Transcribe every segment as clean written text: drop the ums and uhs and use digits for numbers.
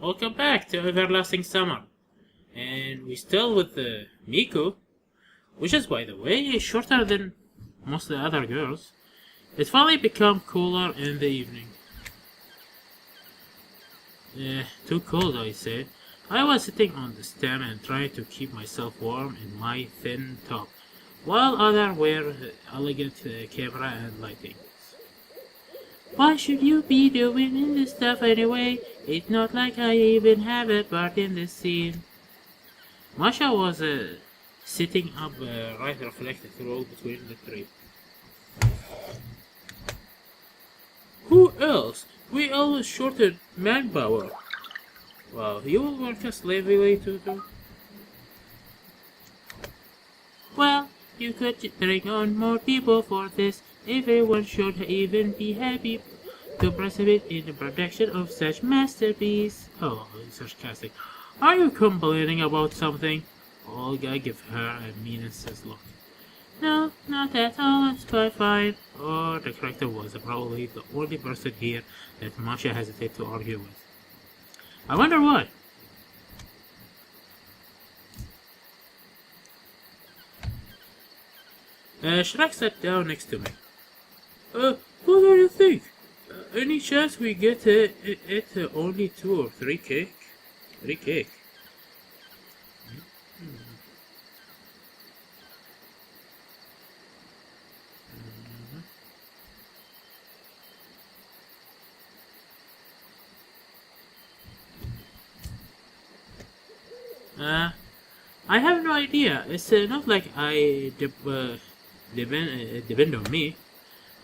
Welcome back to Everlasting Summer. And we still with Miku, which is, by the way, shorter than most of the other girls. It finally become cooler in the evening. Too cold, I said. I was sitting on the stand and trying to keep myself warm in my thin top, while others were elegant camera and lighting. Why should you be doing this stuff anyway? It's not like I even have a part in this scene. Masha was sitting up right reflected through between the three. Who else? We always shorted manpower. Well, you will work as slavily too. Well, you could bring on more people for this. Everyone should even be happy to participate in the production of such masterpiece. Oh, sarcastic. Are you complaining about something? Olga gave her a meaningless look. No, not at all. It's quite fine. Oh, the character was probably the only person here that Masha hesitated to argue with. I wonder why. Shrek sat down next to me. What do you think? Any chance we get only 2 or 3 cake? 3 cake. I have no idea. It's not like I depend on me.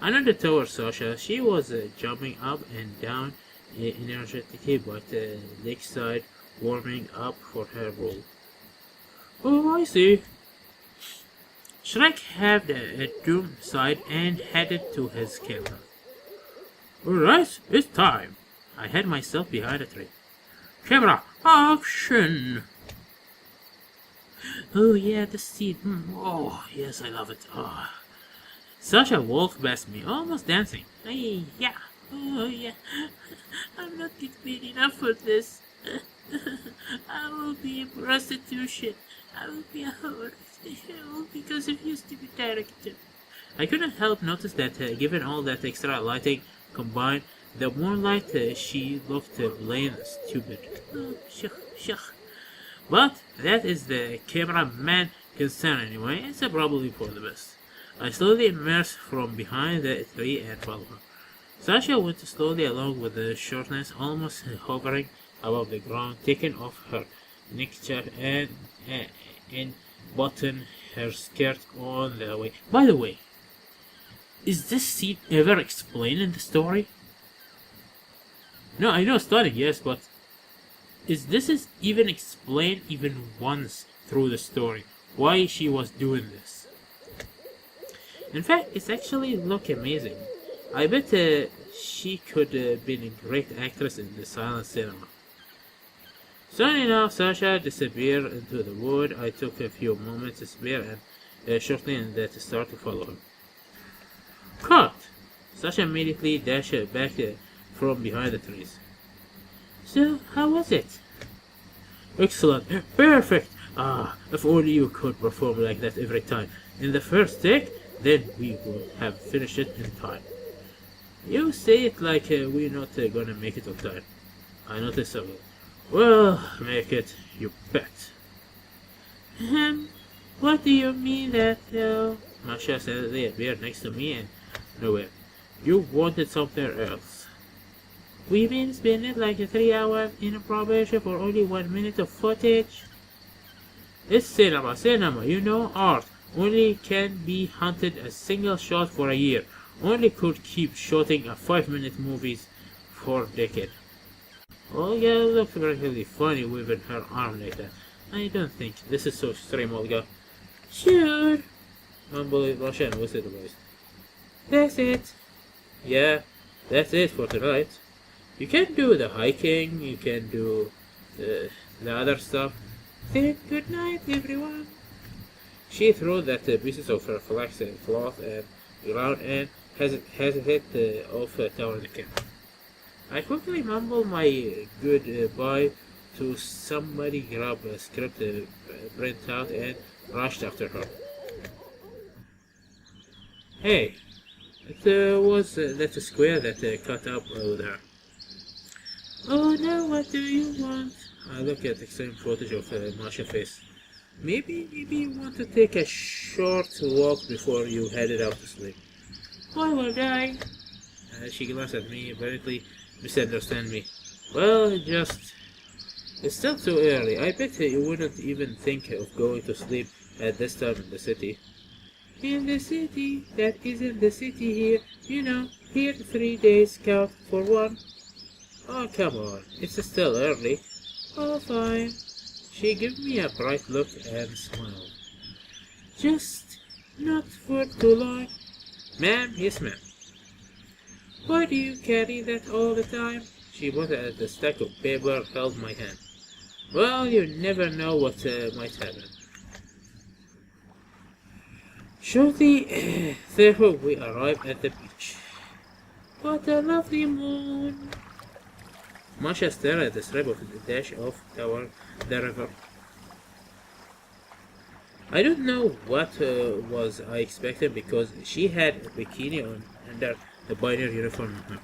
Another tower Sasha. She was jumping up and down energetically, but lakeside warming up for her role. Oh, I see. Shrek had a doom side and headed to his camera. Alright, it's time. I hid myself behind a tree. Camera, action! Oh yeah, the scene. Oh, yes, I love it. Oh. Sasha walked past me, almost dancing. Hey, yeah. Oh, yeah. I'm not getting paid enough for this. I will be in prostitution. I will be a whore. All because of you, stupid director. I couldn't help notice that, given all that extra lighting combined, the moonlight she looked plain stupid. Oh, shuck. But that is the cameraman concern anyway. It's probably for the best. I slowly emerged from behind the tree and followed her. Sasha went slowly along with the shortness, almost hovering above the ground, taking off her neckerchief and button her skirt on the way. By the way, is this scene ever explained in the story? No, I know starting, yes, but is this even explained even once through the story? Why she was doing this? In fact, it's actually look amazing. I bet she could have been a great actress in the silent cinema. Soon enough, Sasha disappeared into the wood. I took a few moments to spare and shortly and to start to follow her. Cut! Sasha immediately dashed back from behind the trees. So, how was it? Excellent. Perfect! Ah, if only you could perform like that every time. In the first take, then we would have finished it in time. You say it like we're not gonna make it on time. I noticed so. Well, make it, you bet. What do you mean that, though? Masha said they appeared next to me and nowhere. You wanted something else. We've been spending like 3 hours in probation for only 1 minute of footage. It's cinema, you know, art. Only can be hunted a single shot for a year. Only could keep shooting a 5-minute movies for a decade. Olga looked really funny waving her arm like that. I don't think this is so extreme, Olga. Sure. Mumbled Russia and whistled the voice. That's it. Yeah, that's it for tonight. You can do the hiking, you can do the other stuff. Then good night, everyone. She threw that pieces of her flax cloth and ground and has it hit off toward the camp. I quickly mumble my goodbye to somebody, grab a script, print out, and rushed after her. Hey, it was that square that caught up with her. Oh no, what do you want? I look at the same footage of Masha's face. Maybe you want to take a short walk before you headed out to sleep. Why would I? She glanced at me, apparently misunderstand me. Well, it's still too early. I bet you wouldn't even think of going to sleep at this time in the city. In the city? That isn't the city here. You know, here 3 days count for one. Oh, come on. It's still early. Oh, fine. She gave me a bright look and smiled. Just not for too long. Ma'am, yes, ma'am. Why do you carry that all the time? She put at the stack of paper held my hand. Well, you never know what might happen. Shortly thereafter, we arrived at the beach. What a lovely moon! Masha stared at the strip of the dash of the river. I don't know what was I expecting because she had a bikini on under the binary uniform on her.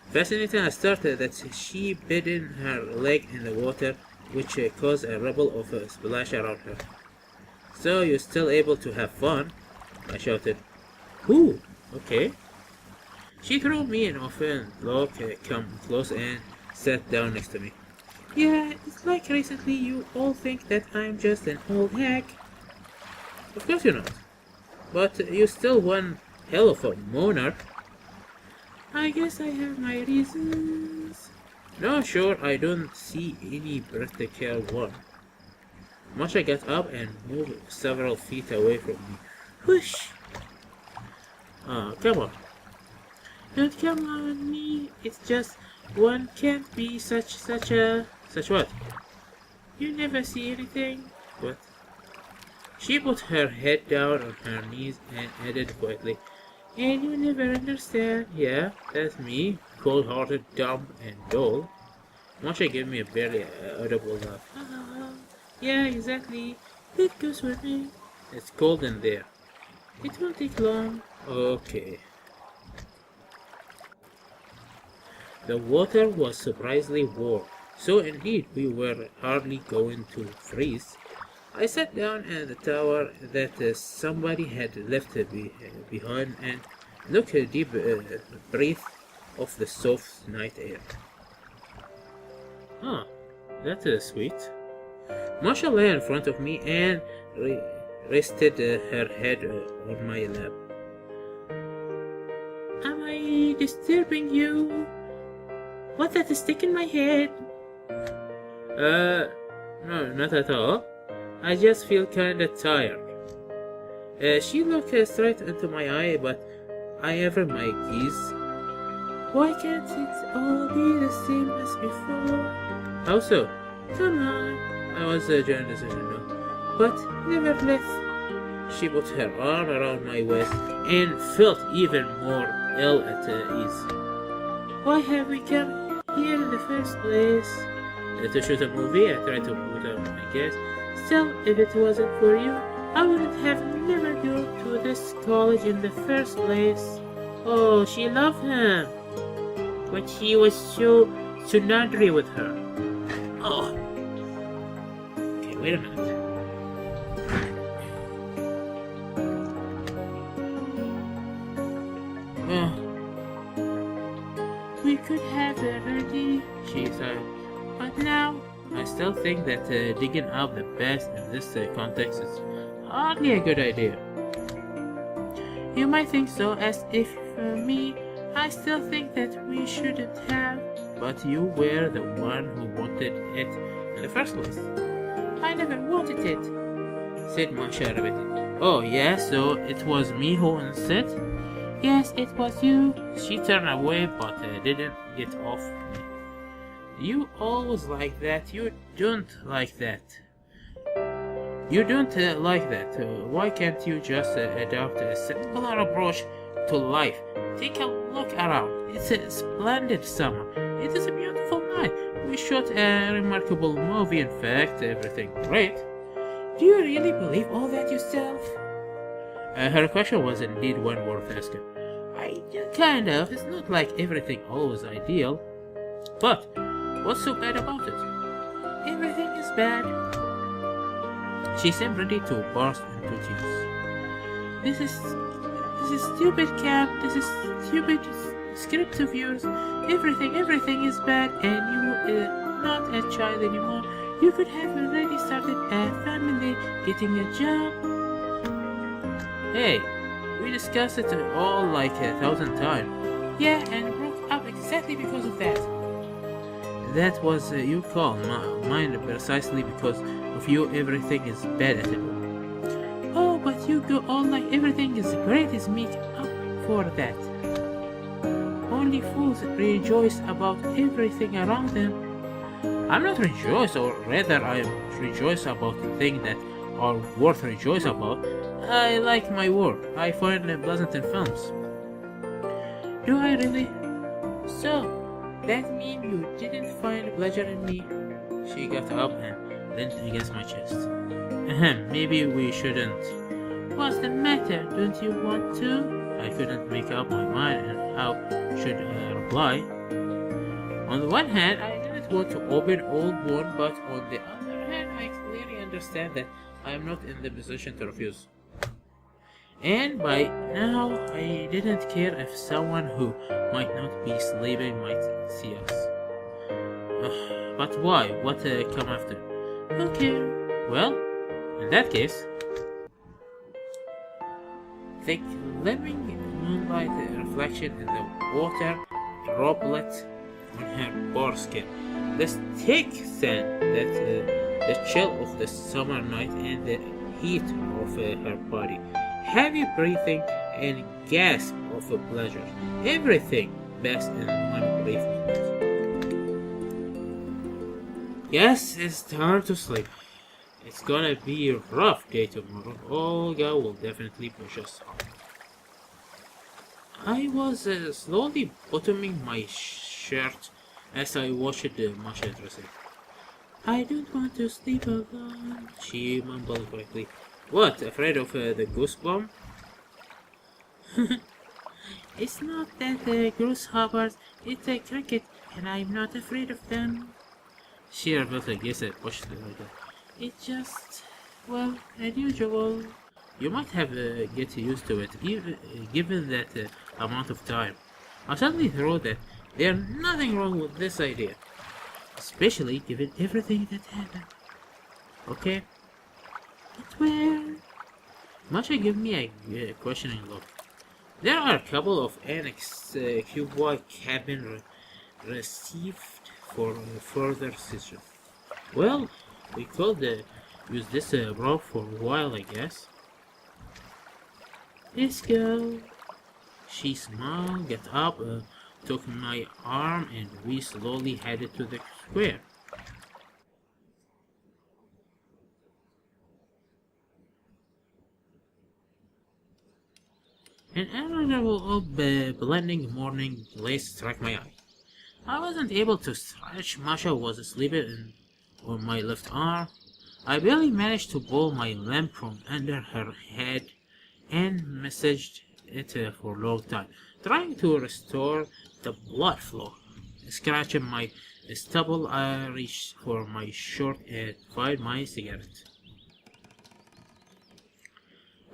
Fascinating, I started that she bitten her leg in the water, which caused a ripple of a splash around her. So you're still able to have fun? I shouted. Ooh, okay. She threw me an open look, come close and sat down next to me. Yeah, it's like recently you all think that I'm just an old hack. Of course you're not. But you're still one hell of a moaner. I guess I have my reasons. No, sure, I don't see any particular one. Masha got up and moved several feet away from me. Whoosh! Come on. Don't come on me. It's just one can't be such what? You never see anything. What? She put her head down on her knees and added quietly, and you never understand. Yeah, that's me, cold-hearted, dumb, and dull. Masha gave me a barely audible laugh. Yeah, exactly. Let's go swimming. It's cold in there. It won't take long. Okay. The water was surprisingly warm, so indeed we were hardly going to freeze. I sat down at the tower that somebody had left behind and took a deep breath of the soft night air. That is sweet. Masha lay in front of me and rested her head on my lap. Am I disturbing you? What's that stick in my head? No, not at all. I just feel kinda tired. She looked straight into my eye, but I averted my gaze. Why can't it all be the same as before? How so? Come on. I was during the session now. But nevertheless, she put her arm around my waist and felt even more ill at ease. Why have we come here in the first place? To shoot a movie, I tried to put up my guess. Still, if it wasn't for you, I wouldn't have never gone to this college in the first place. Oh, she loved him. But he was so naughty with her. Oh. Okay, wait a minute. We could have already, she said. But now, I still think that digging up the best in this context is hardly a good idea. You might think so, as if for me, I still think that we shouldn't have. But you were the one who wanted it in the first place. I never wanted it, said Masha repeatedly. Oh, yeah, so it was me who insisted? Yes, it was you. She turned away, but didn't get off me. You always like that. You don't like that. You don't like that. Why can't you just adopt a simpler approach to life? Take a look around. It's a splendid summer. It is a beautiful night. We shot a remarkable movie, in fact, everything great. Do you really believe all that yourself? Her question was indeed one worth asking. I do, kind of. It's not like everything always ideal. But what's so bad about it? Everything is bad. She seemed ready to burst into tears. This is stupid, Cap. This is stupid script of yours. Everything is bad, and you are not a child anymore. You could have already started a family, getting a job. Hey, we discussed it all like 1,000 times. Yeah, and broke up exactly because of that. That was your call, mine precisely because of you. Everything is bad at it. Oh, but you go on like everything is great is make up for that. Only fools rejoice about everything around them. I'm not rejoiced, or rather I rejoice about the things that are worth rejoice about. I like my work. I find it pleasant in films. Do I really? So, that means you didn't find pleasure in me? She got up and leaned against my chest. Maybe we shouldn't. What's the matter? Don't you want to? I couldn't make up my mind and how should I reply. On the one hand, I didn't want to open old wound, but on the other hand, I clearly understand that I am not in the position to refuse. And by now, I didn't care if someone who might not be sleeping might see us. But why? What come after? Okay, well, in that case, the gleaming moonlight reflection in the water droplet on her bare skin, the thick sand, the chill of the summer night, and the heat of her body, heavy breathing and gasp of pleasure. Everything best in one brief moment. Yes, it's time to sleep. It's gonna be a rough day tomorrow. Olga will definitely push us hard. I was slowly buttoning my shirt as I watched Masha dressing. I don't want to sleep alone, she mumbled quickly. What, afraid of the goosebump? It's not that grasshoppers, it's a cricket, and I'm not afraid of them. She revealed a gaze and pushed her down. It's just, well, unusual. You might have get used to it, even, given that amount of time. I suddenly thought that there's nothing wrong with this idea, especially given everything that happened. Okay? But where? Masha gave me a questioning look. There are a couple of annex cuboid cabin received for further session. Well, we could use this rope for a while, I guess. Let's go. She smiled, got up, took my arm, and we slowly headed to the square. An unreadable blending morning blaze struck my eye. I wasn't able to stretch. Masha was sleeping on my left arm. I barely managed to pull my lamp from under her head and massaged it for a long time, trying to restore the blood flow. Scratching my stubble, I reached for my shirt and fired my cigarette.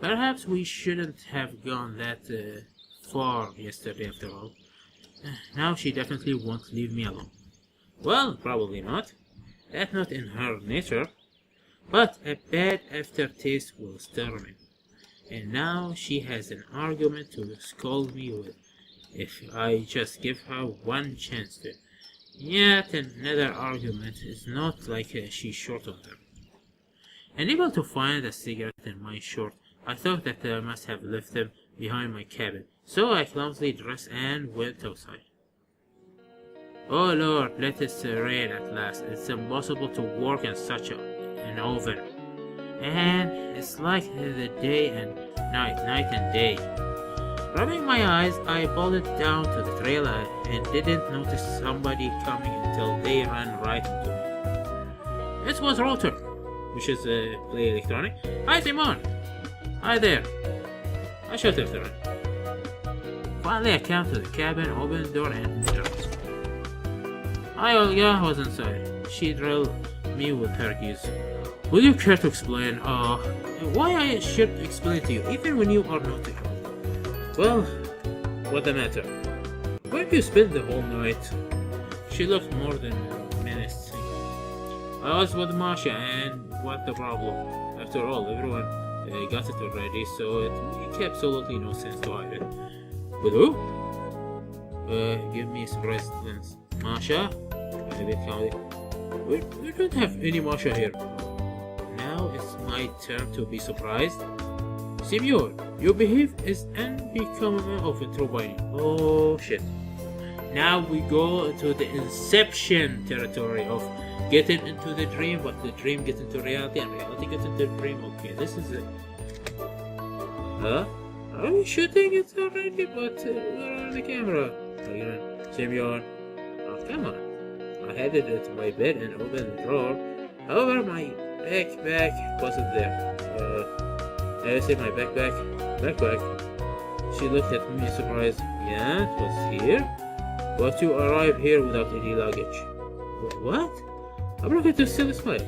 Perhaps we shouldn't have gone that far yesterday after all. Now she definitely won't leave me alone. Well, probably not. That's not in her nature. But a bad aftertaste will still remain. And now she has an argument to scold me with if I just give her one chance to. Yet another argument. Is not like she's short of them. Unable to find a cigarette in my shirt, I thought that I must have left them behind my cabin, so I clumsily dressed and went outside. Oh Lord, let it rain at last. It's impossible to work in such an oven. And it's like the day and night and day. Rubbing my eyes, I bolted down to the trailer and didn't notice somebody coming until they ran right into me. It was Router, which is Play Electronic. Hi Simon! Hi there! I shouted after him. Finally I came to the cabin, opened the door and entered. Hi Olga was inside. She drilled me with her keys. Would you care to explain, why I should explain to you, even when you are not here? Well, what's the matter? Where did you spend the whole night? She looked more than menacing. I was with Masha, and what the problem? After all, everyone got it already, so it makes absolutely no sense to hide it. With who? Give me some residence. Masha? A bit calmly. We don't have any Masha here. Now it's my turn to be surprised. Simeon, your behavior is unbecoming of a true binding. Oh shit. Now we go into the inception territory of getting into the dream, but the dream gets into reality, and reality gets into the dream. Okay, this is it. Huh? Are we shooting it already? But we're on the camera. Again, Simeon. Oh, come on. I headed into my bed and opened the drawer. However, my backpack wasn't there. I said my backpack. She looked at me surprised. Yeah, it was here. But you arrived here without any luggage. What? I'm looking to still smile.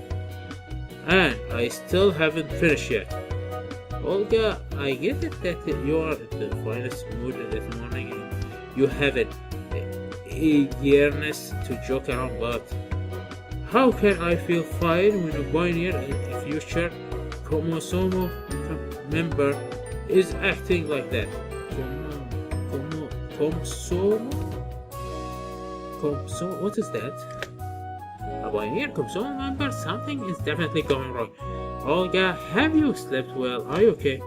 And I still haven't finished yet. Olga, I get it that you are in the finest mood this morning and you have an eagerness to joke around, but how can I feel fine when a pioneer and a future Komosomo member is acting like that? Komsomo? What is that? A pioneer Komsomo member? Something is definitely going wrong. Olga, have you slept well? Are you okay?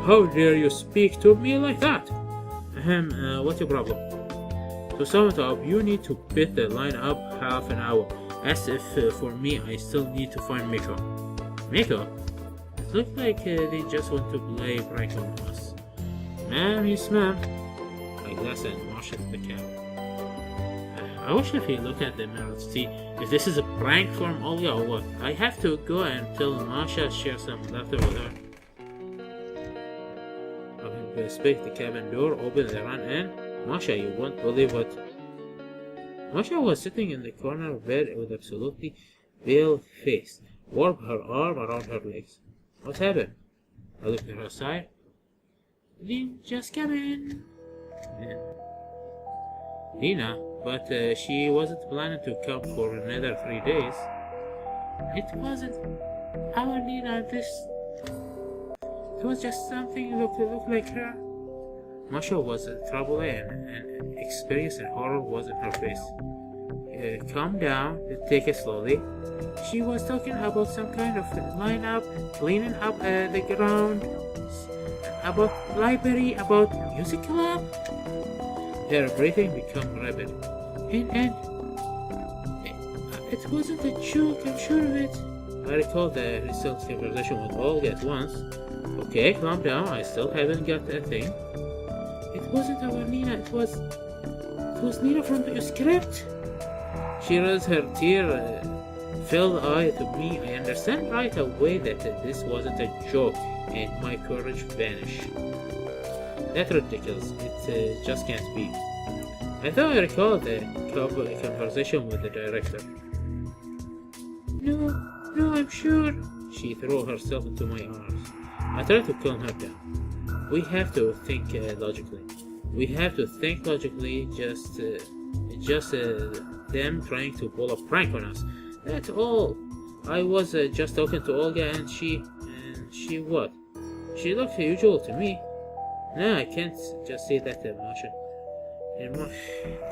How dare you speak to me like that? What's your problem? To sum it up, you need to beat the line up half an hour. As if for me, I still need to find Miku. Miku? It looks like they just want to play prank on us. Ma'am, yes ma'am. I glanced and marched the cab. I wish if he looked at the mirror to see if this is a prank from Olga or what. I have to go and tell Masha share some laughter with her. I inspect the cabin door, open and ran in. Masha, you won't believe what. Masha was sitting in the corner of bed with absolutely pale face, warped her arm around her legs. What happened? I looked at her side. Lynn just came in. Lina, but she wasn't planning to come for another 3 days. It wasn't our Lina, it was just something looked like her. Masha was troubled and experience and horror was in her face. Calm down, take it slowly. She was talking about some kind of lineup, cleaning up the ground, about library, about music club. Her breathing became rapid. And it wasn't a joke, I'm sure of it. I recalled the recent conversation with Olga at once. Okay, calm down, I still haven't got a thing. It wasn't our Nina, it was Nina from your script. She raised her tear-filled eye to me. I understand right away that this wasn't a joke, and my courage vanished. That's ridiculous. It just can't be. I thought I recalled a conversation with the director. No, I'm sure. She threw herself into my arms. I tried to calm her down. We have to think logically. Just them trying to pull a prank on us. That's all. I was just talking to Olga and she what? She looked usual to me. No, I can't just say that emotion.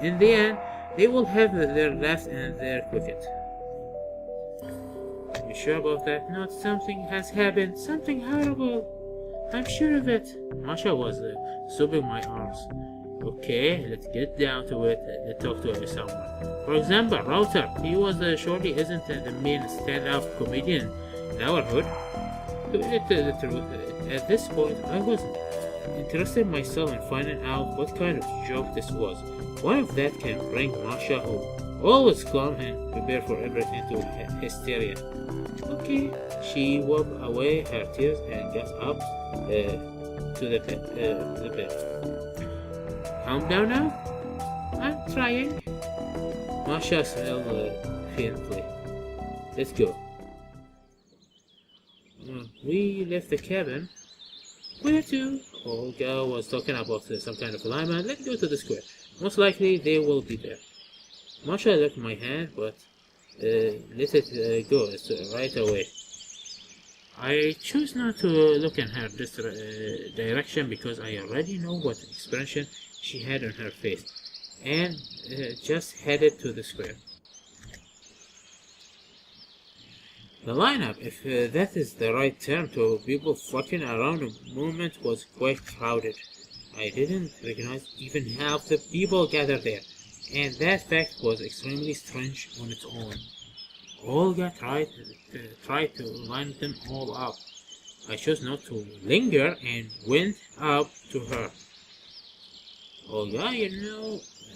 In the end, they will have their laugh and their cricket. You sure about that? Not something has happened. Something horrible. I'm sure of it. Masha was sobbing my arms. Okay, let's get down to it. Let's talk to someone. For example, Router. He was surely isn't the main stand-up comedian in our hood. To tell the truth, at this point, I wasn't. interested myself in finding out what kind of joke this was. One of that can bring Masha, who always calm and prepared for everything, to hysteria. Okay, she wiped away her tears and got up to the bed. Calm down now. I'm trying. Masha smiled faintly. Let's go. We left the cabin. Where to? Olga was talking about some kind of alignment. Let's go to the square. Most likely they will be there. Masha looked my hand, but let it go right away. I choose not to look in her direction because I already know what expression she had on her face, and just headed to the square. The lineup, if that is the right term to people fucking around, the movement was quite crowded. I didn't recognize even half the people gathered there, and that fact was extremely strange on its own. Olga tried to line them all up. I chose not to linger and went up to her. Olga,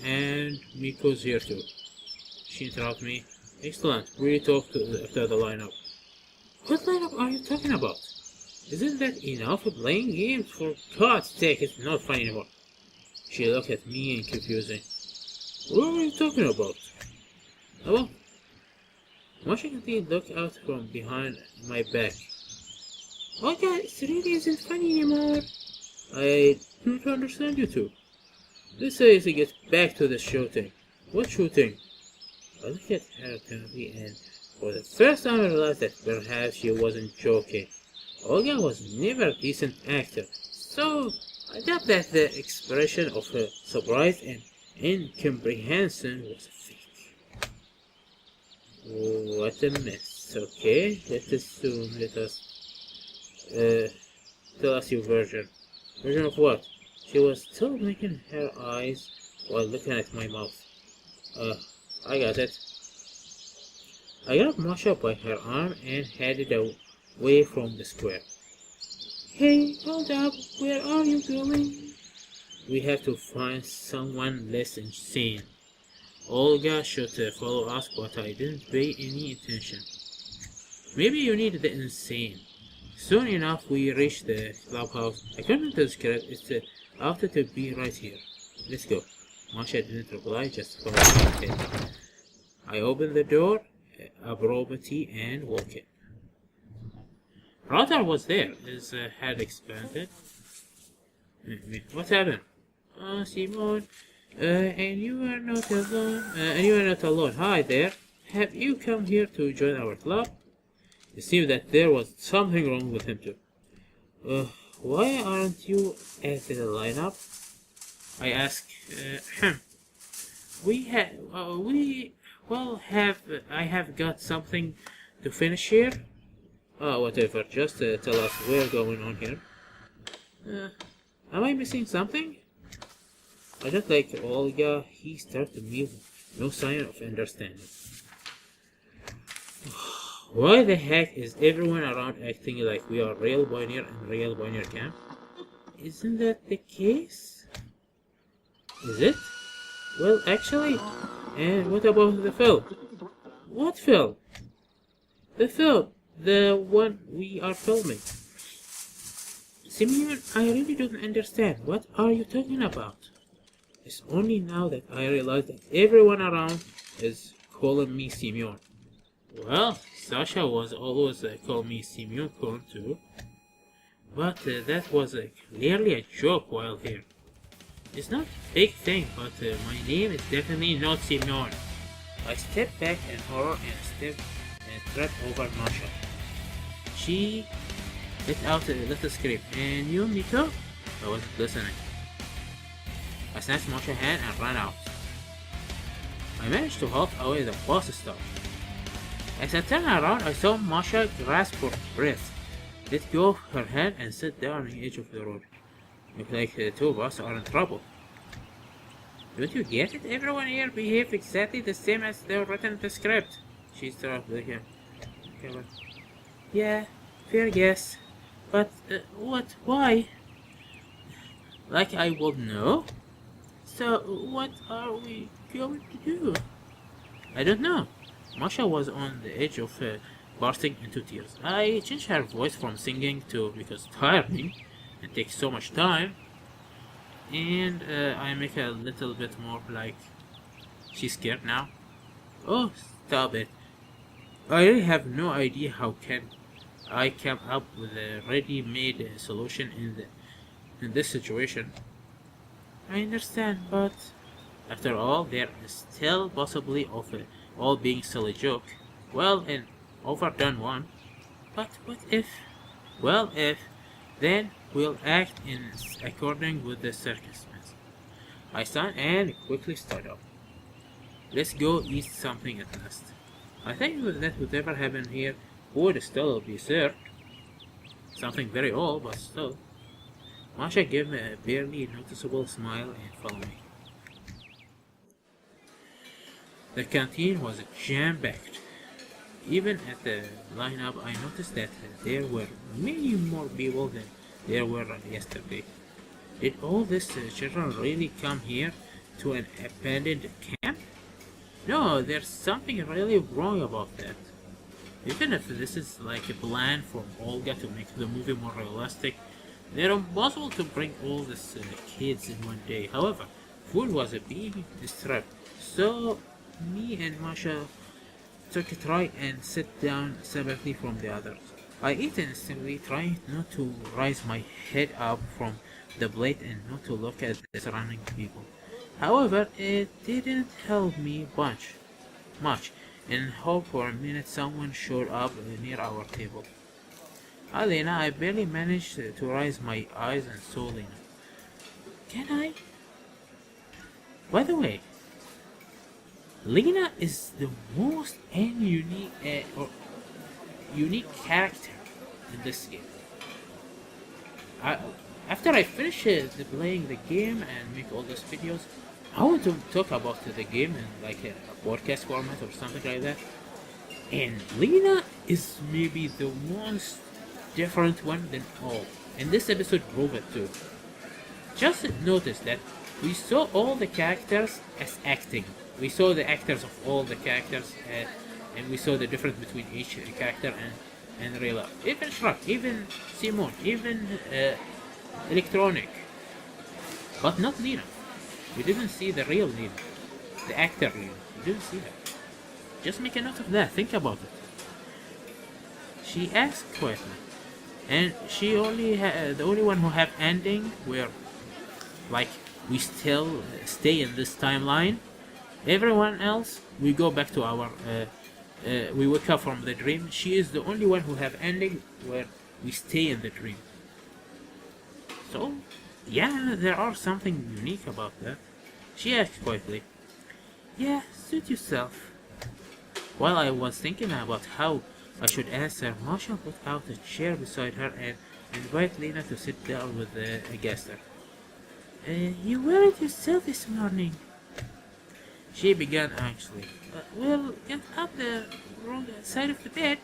and Miku's here too. She interrupted me. Excellent, we talk after the lineup. What lineup are you talking about? Isn't that enough of playing games? For God's sake, it's not fun anymore. She looked at me in confusion. What are you talking about? Oh, Masha looked out from behind my back. Olga, it really isn't funny anymore. I don't understand you two. Let's say to get back to the shooting. What shooting? I looked at her attentively, and for the first time I realized that perhaps she wasn't joking. Olga was never a decent actor, so I doubt that the expression of her surprise and incomprehension was fake. What a mess. Okay, let us tell us your version. Version of what? She was still blinking her eyes while looking at my mouth. I got it. I grabbed Masha by her arm and headed away from the square. Hey, hold up, where are you going? We have to find someone less insane. Olga should follow us, but I didn't pay any attention. Maybe you need the insane. Soon enough we reached the clubhouse. According to the script, it's ought to be right here. Let's go. Masha didn't reply, just followed me ahead. I opened the door, abruptly, and walked in. Brother was there, his head expanded. What happened? Oh, Simon, and you are not alone. Hi there. Have you come here to join our club? It seemed that there was something wrong with him too. Why aren't you at the lineup? I asked. I have got something to finish here. Oh, whatever. Just tell us what's going on here. Am I missing something? I don't like Olga. He stared at me with no sign of understanding. Why the heck is everyone around acting like we are real Pioneer and real Pioneer camp? Isn't that the case? Is it? Well, actually, and what about the film? What film? The film, the one we are filming. Simeon, I really don't understand. What are you talking about? It's only now that I realize that everyone around is calling me Simeon. Well, Sasha was always calling me Simeon Korn too. But that was clearly a joke while here. It's not a big thing, but my name is definitely not Simeon. I stepped back in horror and tripped over Masha. She let out a little scream. And you, Miku? I wasn't listening. I snatched Masha's hand and ran out. I managed to halt away the bus stop. As I turned around, I saw Masha grasp for breath, let go of her hand, and sit down on the edge of the road. Looks like the two of us are in trouble. Don't you get it? Everyone here behaved exactly the same as they were written in the script. She started with him. Yeah, fair guess. But what? Why? Like I would know? So, what are we going to do? I don't know. Masha was on the edge of bursting into tears. I changed her voice from singing to because tiring and takes so much time, and I make a little bit more like she's scared now. Oh, stop it! I really have no idea how can I come up with a ready-made solution in this situation. I understand, but after all, there is still possibly of it all being silly joke. Well, an overdone one. But what if? Well, if then we'll act in according with the circumstances. I stand and quickly stood up. Let's go eat something at last. I think that whatever happened here would still be served. Something very old, but still. Masha gave me a barely noticeable smile and followed me. The canteen was jam-packed. Even at the lineup, I noticed that there were many more people than there were yesterday. Did all these children really come here to an abandoned camp? No, there's something really wrong about that. Even if this is like a plan from Olga to make the movie more realistic, they're impossible to bring all these kids in one day. However, food was a big disrupt, so me and Masha took a try and sit down separately from the others. I ate instantly, trying not to raise my head up from the plate and not to look at the surrounding people. However, it didn't help me much. In hope for a minute someone showed up near our table. Alena, I barely managed to raise my eyes and saw Lena. Can I? By the way, Lena is the most unique character in this game. I, After I finish playing the game and make all those videos, I want to talk about the game in like a podcast format or something like that. And Lena is maybe the most different one than all. And this episode proved it too. Just notice that we saw all the characters as acting. We saw the actors of all the characters, and we saw the difference between each character and real life. Even Shrek, even Simon, even Electronic. But not Lena. We didn't see the real Lena. The actor Lena. We didn't see her. Just make a note of that. Think about it. She asked quietly. And she the only one who have ending where like we still stay in this timeline. Everyone else, we go back to our we wake up from the dream. She is the only one who have ending where we stay in the dream. So, yeah, there are something unique about that. She asked quietly, yeah, suit yourself. While I was thinking about how I should answer, Masha put out a chair beside her and invited Lena to sit down with a guester. You weren't yourself this morning. She began anxiously. Well, get up the wrong side of the bed.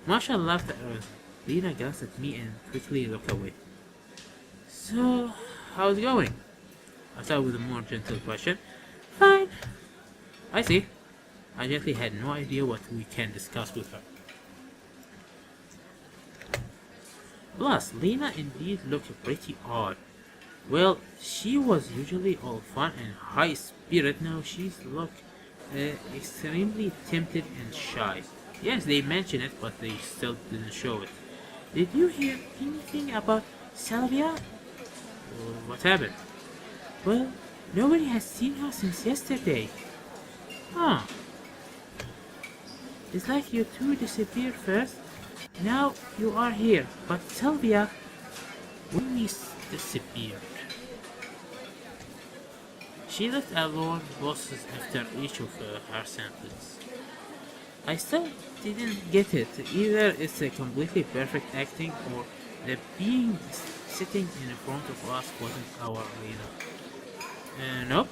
Masha laughed at her. Lena glanced at me and quickly looked away. So, how's it going? I started with a more gentle question. Fine. I see. I gently had no idea what we can discuss with her. Plus, Lena indeed looked pretty odd. Well, she was usually all fun and high spirit. Now she's looked extremely tempted and shy. Yes, they mentioned it, but they still didn't show it. Did you hear anything about Sylvia? What happened? Well, nobody has seen her since yesterday. Huh. It's like you two disappeared first. Now you are here, but Sylvia, when we disappeared. She left alone pauses after each of her sentences. I still didn't get it. Either it's a completely perfect acting or the being sitting in front of us wasn't our Lena. Nope.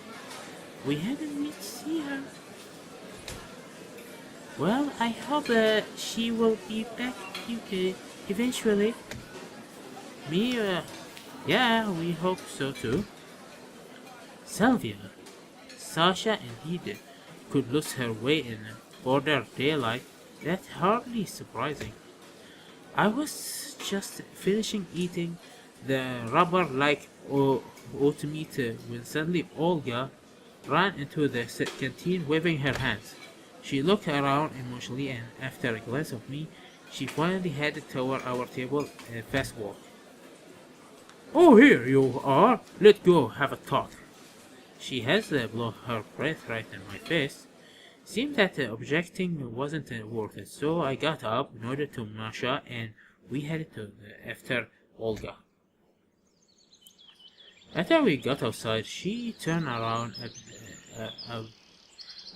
We hadn't yet seen her. Well, I hope she will be back eventually. Me, Yeah, we hope so too. Sylvia, Sasha indeed could lose her way in border daylight. That's hardly surprising. I was just finishing eating the rubber-like oat meat when suddenly Olga ran into the canteen waving her hands. She looked around emotionally and after a glance of me, she finally headed toward our table in a fast walk. Oh, here you are! Let's go have a talk. She has blown her breath right in my face. Seemed that objecting wasn't worth it, so I got up, nodded to Masha, and we headed after Olga. After we got outside, she turned around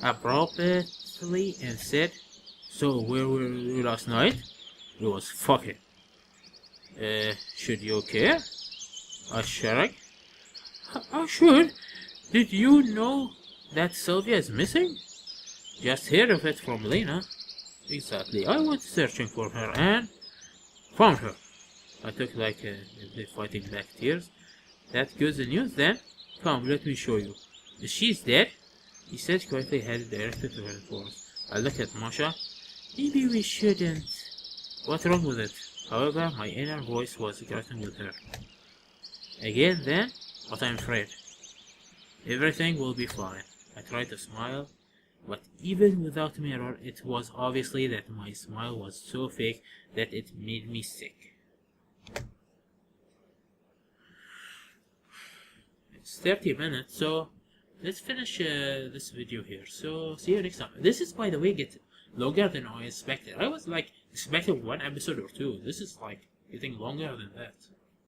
abruptly and said, "So where were you last night?" It was fucking. Should you care? I shrugged. I should. Did you know that Sylvia is missing? Just heard of it from Lena. Exactly. I went searching for her and found her. I took like the fighting back tears. That's good news then. Come, let me show you. She's dead. He said quietly, headed directly to her force. I looked at Masha. Maybe we shouldn't. What's wrong with it? However, my inner voice was grappling with her. Again then, but I'm afraid. Everything will be fine. I tried to smile, but even without mirror, it was obviously that my smile was so fake that it made me sick. It's 30 minutes, so let's finish this video here. So see you next time. This is, by the way, get longer than I expected. I was like expecting one episode or two. This is like getting longer than that.